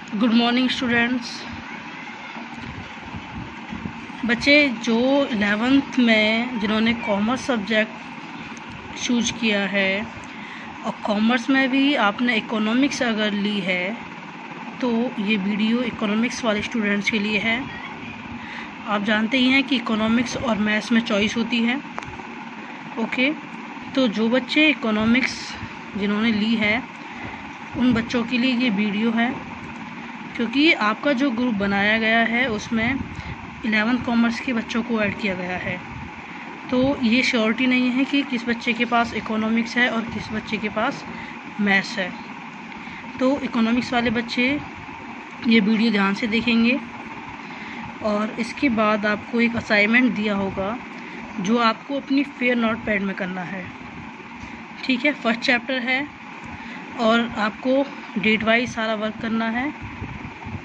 Good morning students. बच्चे जो 11th में जिन्होंने कॉमर्स सब्जेक्ट चूज किया है और कॉमर्स में भी आपने इकोनॉमिक्स अगर ली है तो ये वीडियो इकोनॉमिक्स वाले स्टूडेंट्स के लिए है। आप जानते ही हैं कि इकोनॉमिक्स और मैथ्स में चॉइस होती है। ओके, तो जो बच्चे इकोनॉमिक्स जिन्होंने ली है उन बच्चों के लिए ये वीडियो है, क्योंकि आपका जो ग्रुप बनाया गया है उसमें 11th कॉमर्स के बच्चों को ऐड किया गया है। तो ये श्योरिटी नहीं है कि किस बच्चे के पास इकोनॉमिक्स है और किस बच्चे के पास मैथ्स है। तो इकोनॉमिक्स वाले बच्चे ये वीडियो ध्यान से देखेंगे और इसके बाद आपको एक असाइनमेंट दिया होगा जो आपको अपनी फेयर नोट पैड में करना है। ठीक है, फर्स्ट चैप्टर है और आपको डेट वाइज सारा वर्क करना है।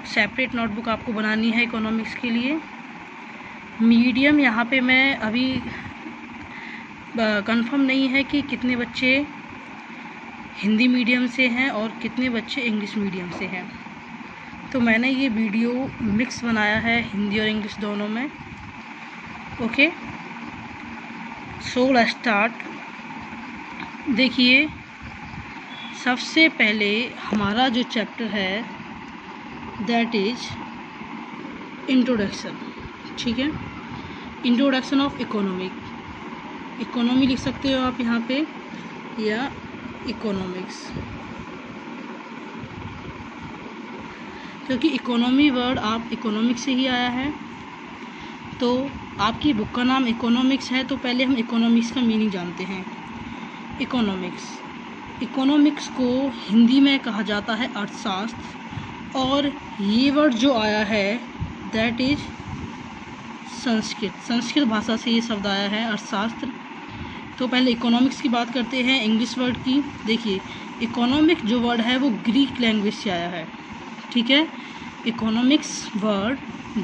सेपरेट नोटबुक आपको बनानी है इकोनॉमिक्स के लिए। मीडियम यहाँ पे मैं अभी कंफर्म नहीं है कि कितने बच्चे हिंदी मीडियम से हैं और कितने बच्चे इंग्लिश मीडियम से हैं, तो मैंने ये वीडियो मिक्स बनाया है हिंदी और इंग्लिश दोनों में। Okay, so let's start. देखिए, सबसे पहले हमारा जो चैप्टर है दैट इज इंट्रोडक्शन। ठीक है, इंट्रोडक्शन ऑफ इकोनॉमी लिख सकते हो आप यहाँ पे, या इकोनॉमिक्स, क्योंकि इकोनॉमी वर्ड आप इकोनॉमिक्स से ही आया है। तो आपकी बुक का नाम इकोनॉमिक्स है, तो पहले हम इकोनॉमिक्स का मीनिंग जानते हैं। इकोनॉमिक्स को हिंदी में कहा जाता है अर्थशास्त्र, और ये वर्ड जो आया है दैट इज संस्कृत भाषा से ये शब्द आया है अर्थशास्त्र। तो पहले इकोनॉमिक्स की बात करते हैं, इंग्लिश वर्ड की। देखिए, इकोनॉमिक जो वर्ड है वो ग्रीक लैंग्वेज से आया है। ठीक है, इकोनॉमिक्स वर्ड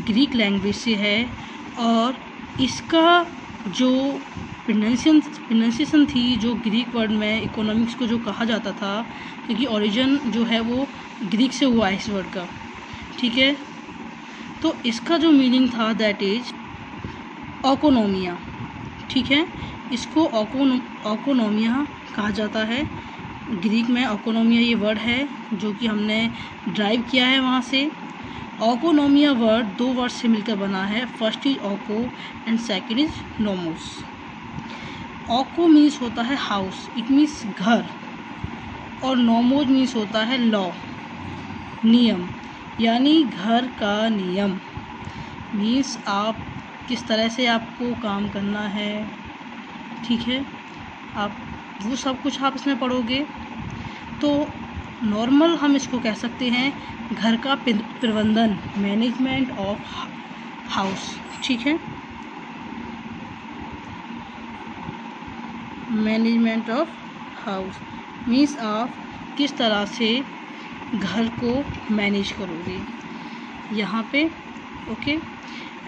ग्रीक लैंग्वेज से है और इसका जो प्रोनाउंसिएशन थी, जो ग्रीक वर्ड में इकोनॉमिक्स को जो कहा जाता था, क्योंकि ओरिजिन जो है वो ग्रीक से हुआ है इस वर्ड का। ठीक है, तो इसका जो मीनिंग था दैट इज ओकोनोमिया। ठीक है, इसको ओकोनोमिया कहा जाता है। ग्रीक में ओकोनोमिया ये वर्ड है जो कि हमने ड्राइव किया है वहाँ से। ओकोनोमिया वर्ड दो वर्ड से मिलकर बना है, first is oiko and second is nomos. Oiko means होता है हाउस, इट मीन्स घर, और नोमोज मीन्स होता है लॉ, नियम, यानी घर का नियम। मीन्स आप किस तरह से आपको काम करना है। ठीक है, आप वो सब कुछ आप इसमें पढ़ोगे। तो नॉर्मल हम इसको कह सकते हैं घर का प्रबंधन, मैनेजमेंट ऑफ हाउस। ठीक है, मैनेजमेंट ऑफ हाउस मीन्स आप किस तरह से घर को मैनेज करोगे यहाँ पे। ओके,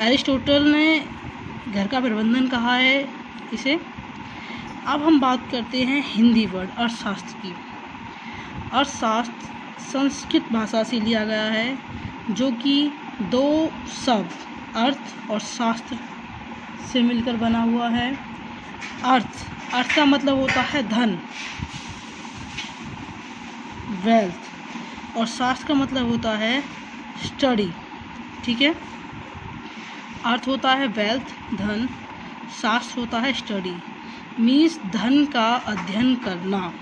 एरिस्टोटल ने घर का प्रबंधन कहा है इसे। अब हम बात करते हैं हिंदी वर्ड अर्थशास्त्र की। अर्थशास्त्र संस्कृत भाषा से लिया गया है, जो कि दो शब्द अर्थ और शास्त्र से मिलकर बना हुआ है। अर्थ का मतलब होता है धन, वेल्थ, और शास्त्र का मतलब होता है स्टडी। ठीक है, अर्थ होता है वेल्थ, धन, शास्त्र होता है स्टडी, मीन्स धन का अध्ययन करना,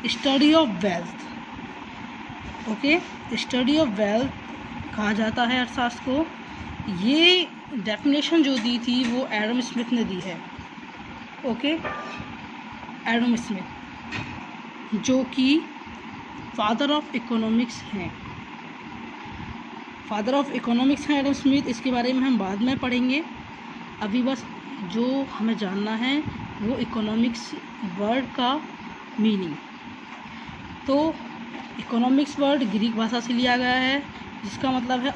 study of wealth. Okay, study of wealth कहा जाता है अर्थशास्त्र को। ये डेफिनेशन जो दी थी वो एडम स्मिथ ने दी है। ओके, एडम स्मिथ जो कि फादर ऑफ इकोनॉमिक्स हैं, एडम स्मिथ। इसके बारे में हम बाद में पढ़ेंगे, अभी बस जो हमें जानना है वो इकोनॉमिक्स वर्ड का मीनिंग। तो इकोनॉमिक्स वर्ड ग्रीक भाषा से लिया गया है, जिसका मतलब है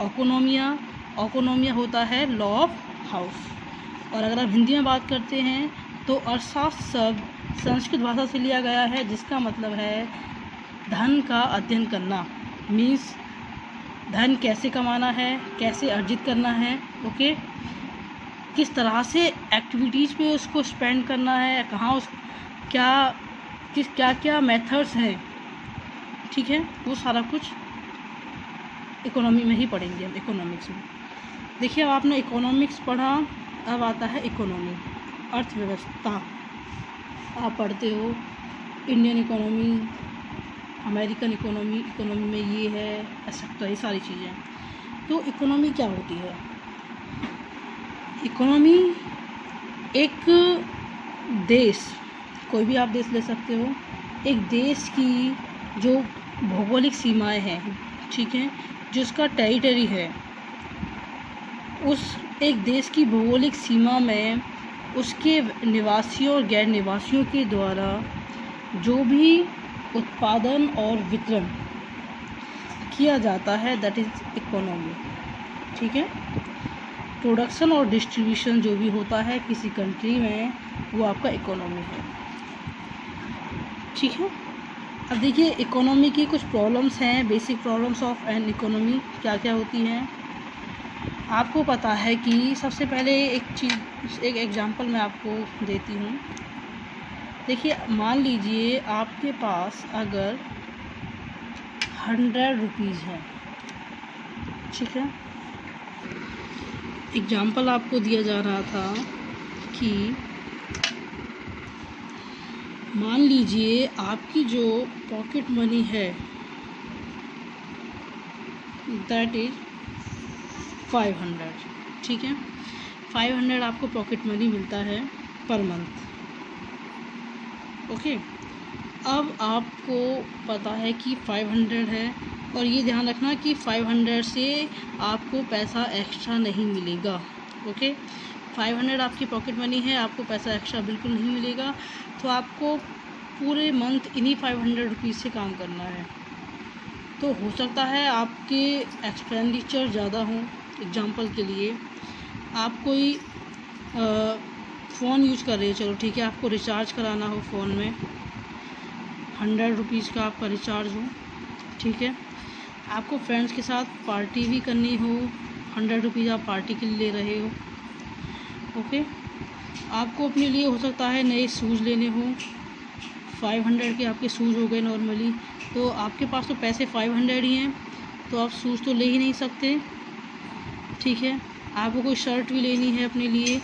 ओकोनोमिया होता है लॉ ऑफ हाउस। और अगर आप हिंदी में बात करते हैं तो अर्थशास्त्र शब्द संस्कृत भाषा से लिया गया है, जिसका मतलब है धन का अध्ययन करना, मीन्स धन कैसे कमाना है, कैसे अर्जित करना है, ओके, किस तरह से एक्टिविटीज़ पे उसको स्पेंड करना है, कहाँ उस क्या क्या मेथड्स हैं, ठीक है, वो सारा कुछ इकोनॉमी में ही पढ़ेंगे हम, इकोनॉमिक्स में। देखिए अब आपने इकोनॉमिक्स पढ़ा, अब आता है इकोनॉमी, अर्थव्यवस्था। आप पढ़ते हो Indian economy, American economy, economy में ये है, एक्सेट्रा, ये सारी चीज़ें। तो इकोनॉमी क्या होती है? इकोनॉमी एक देश, कोई भी आप देश ले सकते हो, एक देश की जो भौगोलिक सीमाएं हैं, ठीक है, जो उसका टेरिटरी है, उस एक देश की भौगोलिक सीमा में उसके निवासियों और गैर निवासियों के द्वारा जो भी उत्पादन और वितरण किया जाता है, दैट इज़ इकोनॉमी, ठीक है। प्रोडक्शन और डिस्ट्रीब्यूशन जो भी होता है किसी कंट्री में, वो आपका इकोनॉमी है, ठीक है। अब देखिए इकोनॉमी की कुछ प्रॉब्लम्स हैं, basic problems of an economy क्या क्या होती हैं। आपको पता है कि सबसे पहले एक एग्जांपल मैं आपको देती हूँ। देखिए मान लीजिए आपके पास अगर 100 रुपीज़ है, ठीक है। एग्जांपल आपको दिया जा रहा था कि मान लीजिए आपकी जो पॉकेट मनी है दैट इज़ 500, ठीक है। 500 आपको पॉकेट मनी मिलता है पर मंथ, ओके। अब आपको पता है कि 500 है, और ये ध्यान रखना कि 500 से आपको पैसा एक्स्ट्रा नहीं मिलेगा, ओके। 500 आपकी पॉकेट मनी है, आपको पैसा एक्स्ट्रा बिल्कुल नहीं मिलेगा। तो आपको पूरे मंथ इन्हीं 500 रुपीज़ से काम करना है। तो हो सकता है आपके एक्सपेंडिचर ज़्यादा हों। एग्जांपल के लिए आप कोई फ़ोन यूज कर रहे हो, चलो ठीक है, आपको रिचार्ज कराना हो फ़ोन में, 100 रुपीज़ का आपका रिचार्ज हो, ठीक है। आपको फ्रेंड्स के साथ पार्टी भी करनी हो, 100 रुपीज़ आप पार्टी के लिए ले रहे हो, ओके। आपको अपने लिए हो सकता है नए शूज़ लेने हो, 500 के आपके शूज़ हो गए नॉर्मली, तो आपके पास तो पैसे 500 ही हैं, तो आप शूज़ तो ले ही नहीं सकते, ठीक है। आपको कोई शर्ट भी लेनी है अपने लिए,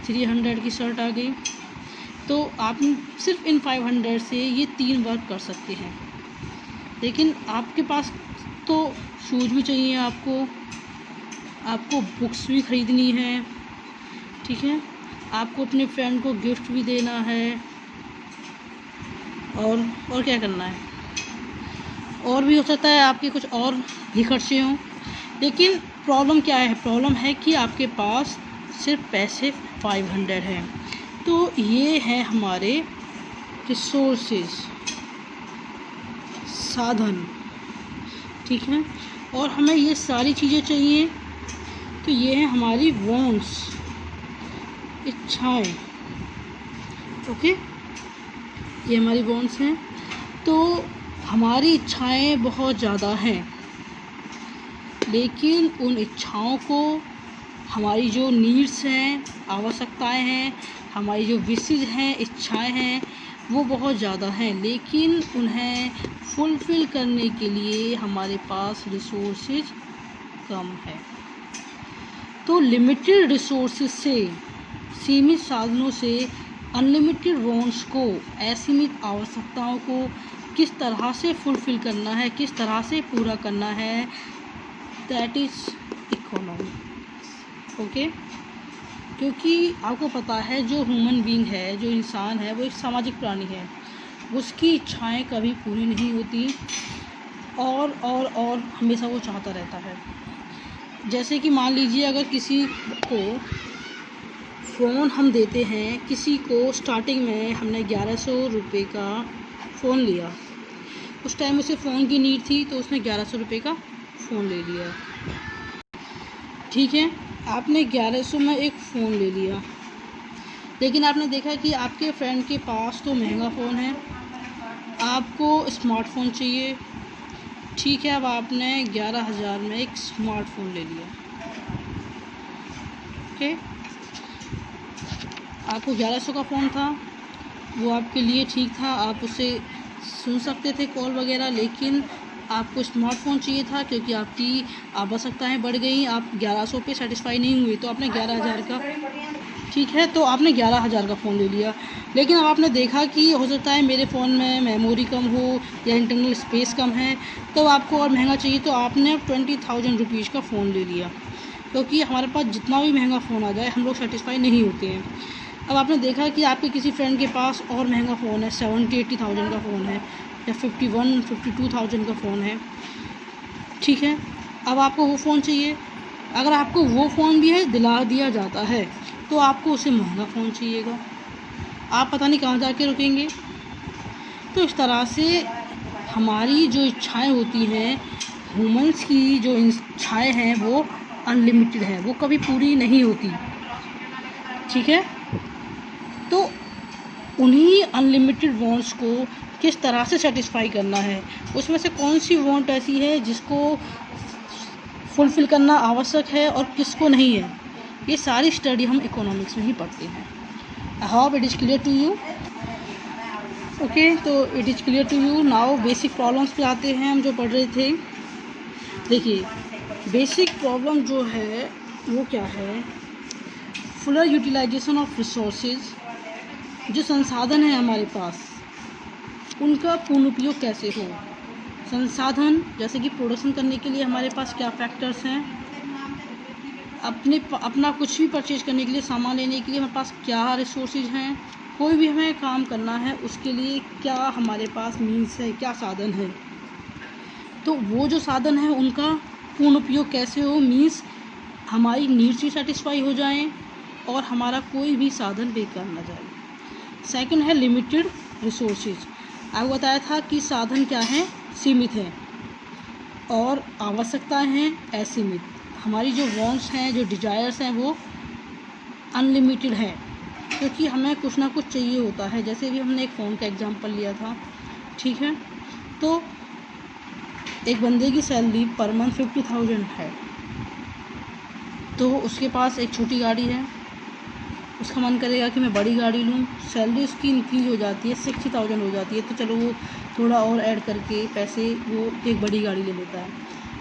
300 की शर्ट आ गई, तो आप सिर्फ इन 500 से ये 3 वर्क कर सकते हैं। लेकिन आपके पास तो शूज़ भी चाहिए, आपको बुक्स भी ख़रीदनी है, ठीक है, आपको अपने फ्रेंड को गिफ्ट भी देना है, और क्या करना है, और भी हो सकता है आपके कुछ और भी खर्चे हों। लेकिन प्रॉब्लम क्या है? प्रॉब्लम है कि आपके पास सिर्फ पैसे 500 हैं। तो ये है हमारे रिसोर्सेज, साधन, ठीक है, और हमें ये सारी चीज़ें चाहिए। तो ये है हमारी वांट्स, इच्छाएं, ओके, ये हमारी वांट्स हैं। तो हमारी इच्छाएं बहुत ज़्यादा हैं, लेकिन उन इच्छाओं को, हमारी जो नीड्स हैं, आवश्यकताएं हैं, हमारी जो विशेज़ हैं, इच्छाएं हैं, वो बहुत ज़्यादा हैं, लेकिन उन्हें फुलफ़िल करने के लिए हमारे पास रिसोर्सेज कम है। तो लिमिटेड रिसोर्सेज से, सीमित साधनों से अनलिमिटेड वांट्स को, असीमित आवश्यकताओं को किस तरह से फुलफ़िल करना है, किस तरह से पूरा करना है, दैट इज़ इकोनॉमी, ओके। क्योंकि आपको पता है जो ह्यूमन बीइंग है, जो इंसान है, वो एक सामाजिक प्राणी है, उसकी इच्छाएं कभी पूरी नहीं होती, और हमेशा वो चाहता रहता है। जैसे कि मान लीजिए अगर किसी को फ़ोन हम देते हैं, किसी को स्टार्टिंग में हमने 1100 रुपये का फ़ोन लिया, उस टाइम उसे फ़ोन की नीड थी, तो उसने 1100 रुपये का फ़ोन ले लिया, ठीक है। आपने 1100 में एक फ़ोन ले लिया, लेकिन आपने देखा कि आपके फ्रेंड के पास तो महंगा फ़ोन है, आपको स्मार्टफ़ोन चाहिए, ठीक है, अब आपने 11,000 में एक स्मार्टफोन ले लिया। ओके, आपको 1100 का फ़ोन था, वो आपके लिए ठीक था, आप उससे सुन सकते थे कॉल वगैरह, लेकिन आपको स्मार्टफ़ोन चाहिए था क्योंकि आपकी आवश्यकताएँ बढ़ गई, आप 1100 पे सेटिस्फाई नहीं हुए, तो आपने 11,000 का, ठीक है, तो आपने 11,000 का फ़ोन ले लिया। लेकिन अब आपने देखा कि हो सकता है मेरे फ़ोन में मेमोरी कम हो या इंटरनल स्पेस कम है, तो आपको और महंगा चाहिए, तो आपने 20,000 रुपीज़ का फ़ोन ले लिया, क्योंकि हमारे पास जितना भी महंगा फ़ोन आ जाए हम लोग सेटिस्फाई नहीं होते हैं। अब आपने देखा कि आपके किसी फ्रेंड के पास और महंगा फ़ोन है, 70-80,000 का फ़ोन है या 51-52,000 का फ़ोन है, ठीक है, अब आपको वो फ़ोन चाहिए। अगर आपको वो फ़ोन भी है दिला दिया जाता है, तो आपको उससे महंगा फ़ोन चाहिएगा, आप पता नहीं कहाँ जाके रुकेंगे। तो इस तरह से हमारी जो इच्छाएं होती हैं, ह्यूमंस की जो इच्छाएं हैं वो अनलिमिटेड है, वो कभी पूरी नहीं होती, ठीक है। तो उन्हीं अनलिमिटेड वांट्स को किस तरह से सेटिस्फाई करना है, उसमें से कौन सी वांट ऐसी है जिसको फुलफ़िल करना आवश्यक है और किसको नहीं है, ये सारी स्टडी हम इकोनॉमिक्स में ही पढ़ते हैं। I hope it is clear to you. Okay, तो it is clear to you now. Basic problems पे आते हैं हम जो पढ़ रहे थे। देखिए, बेसिक प्रॉब्लम जो है वो क्या है, फुलर यूटिलाइजेशन ऑफ रिसोर्सेज, जो संसाधन है हमारे पास उनका पूर्ण उपयोग कैसे हो। संसाधन जैसे कि प्रोडक्शन करने के लिए हमारे पास क्या फैक्टर्स हैं, अपना कुछ भी परचेज करने के लिए, सामान लेने के लिए हमारे पास क्या रिसोर्सेज हैं, कोई भी हमें काम करना है उसके लिए क्या हमारे पास मीन्स है, क्या साधन है, तो वो जो साधन है उनका पूर्ण उपयोग कैसे हो, मीन्स हमारी नीड्स भी सेटिस्फाई हो जाएं और हमारा कोई भी साधन बेकार ना जाए। सेकंड है लिमिटेड रिसोर्सेज। आपको बताया था कि साधन क्या है, सीमित है, और आवश्यकताएं हैं असीमित। हमारी जो वांट्स हैं, जो डिजायर्स हैं वो अनलिमिटेड है, क्योंकि हमें कुछ ना कुछ चाहिए होता है। जैसे भी हमने एक फ़ोन का एग्जांपल लिया था, ठीक है, तो एक बंदे की सैलरी पर मंथ 50,000 है, तो उसके पास एक छोटी गाड़ी है, उसका मन करेगा कि मैं बड़ी गाड़ी लूँ, सैलरी उसकी इंक्रीज हो जाती है, 60,000 हो जाती है, तो चलो वो थोड़ा और ऐड करके पैसे वो एक बड़ी गाड़ी ले लेता है,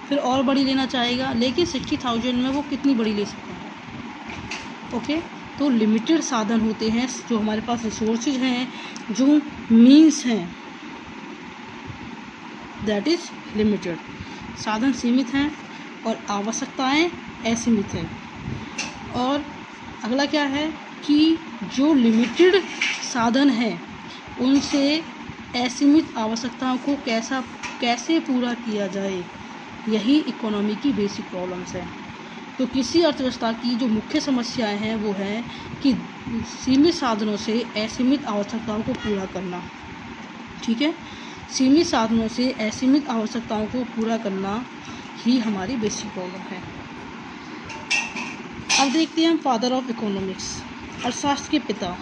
फिर और बड़ी लेना चाहेगा, लेकिन 60,000 में वो कितनी बड़ी ले सकता है। ओके, तो लिमिटेड साधन होते हैं जो हमारे पास रिसोर्सेज हैं, जो मीन्स हैं, दैट इज़ लिमिटेड। साधन सीमित हैं और आवश्यकताएं असीमित हैं। और अगला क्या है कि जो लिमिटेड साधन हैं उनसे असीमित आवश्यकताओं को कैसे पूरा किया जाए, यही इकोनॉमी की बेसिक प्रॉब्लम्स हैं। तो किसी अर्थव्यवस्था की जो मुख्य समस्याएं हैं वो है कि सीमित साधनों से असीमित आवश्यकताओं को पूरा करना, ठीक है, सीमित साधनों से असीमित आवश्यकताओं को पूरा करना ही हमारी बेसिक प्रॉब्लम है। अब देखते हैं हम फादर ऑफ इकोनॉमिक्स, अर्थशास्त्र के पिता।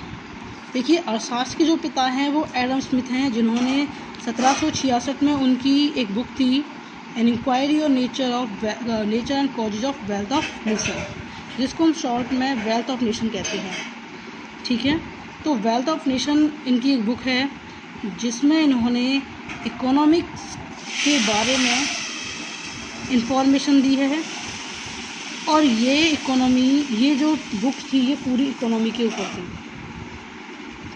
देखिए, अर्थशास्त्र के जो पिता हैं वो एडम स्मिथ हैं, जिन्होंने 1766 में उनकी एक बुक थी an inquiry on nature and causes of wealth of nation, जिसको हम शॉर्ट में वेल्थ ऑफ नेशन कहते हैं, ठीक है। तो वेल्थ ऑफ नेशन इनकी एक बुक है जिसमें इन्होंने इकोनॉमिक्स के बारे में इंफॉर्मेशन दी है, और ये जो बुक थी ये पूरी इकोनॉमी के ऊपर थी,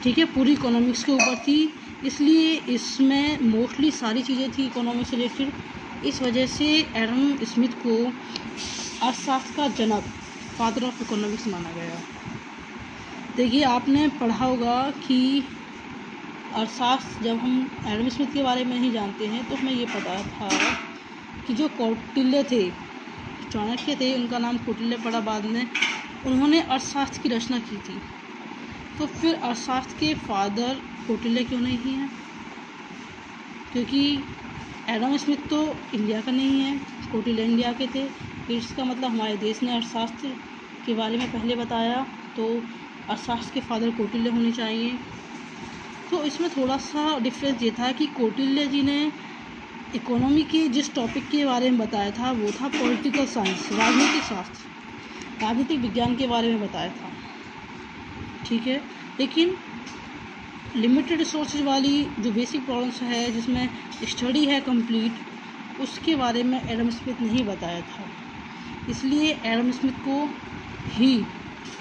ठीक है, पूरी इकोनॉमिक्स के ऊपर थी, इसलिए इसमें मोस्टली सारी चीज़ें थी इकोनॉमिक्स से रिलेटेड। इस वजह से एडम स्मिथ को अर्थशास्त्र का जनक, फादर ऑफ इकोनॉमिक्स माना गया। देखिए, आपने पढ़ा होगा कि अर्थशास्त्र, जब हम एडम स्मिथ के बारे में ही जानते हैं तो हमें ये पता था कि जो कौटिल्य थे, चाणक्य थे, उनका नाम कौटिल्य पड़ा बाद में, उन्होंने अर्थशास्त्र की रचना की थी। तो फिर अर्थशास्त्र के फादर कौटिल्य क्यों नहीं हैं? क्योंकि एडम स्मिथ तो इंडिया का नहीं है, कौटिल्य इंडिया के थे, फिर इसका मतलब हमारे देश ने अर्थशास्त्र के बारे में पहले बताया, तो अर्थशास्त्र के फादर कौटिल्य होने चाहिए। तो इसमें थोड़ा सा डिफरेंस ये था कि कौटिल्य जी ने इकोनॉमी के जिस टॉपिक के बारे में बताया था वो था पॉलिटिकल साइंस, राजनीतिक शास्त्र, राजनीतिक विज्ञान के बारे में बताया था, ठीक है। लेकिन लिमिटेड रिसोर्सेज वाली जो बेसिक प्रॉब्लम्स है जिसमें स्टडी है कंप्लीट, उसके बारे में एडम स्मिथ नहीं बताया था। इसलिए एडम स्मिथ को ही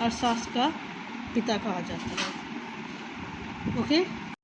अर्थशास्त्र का पिता कहा जाता है। ओके।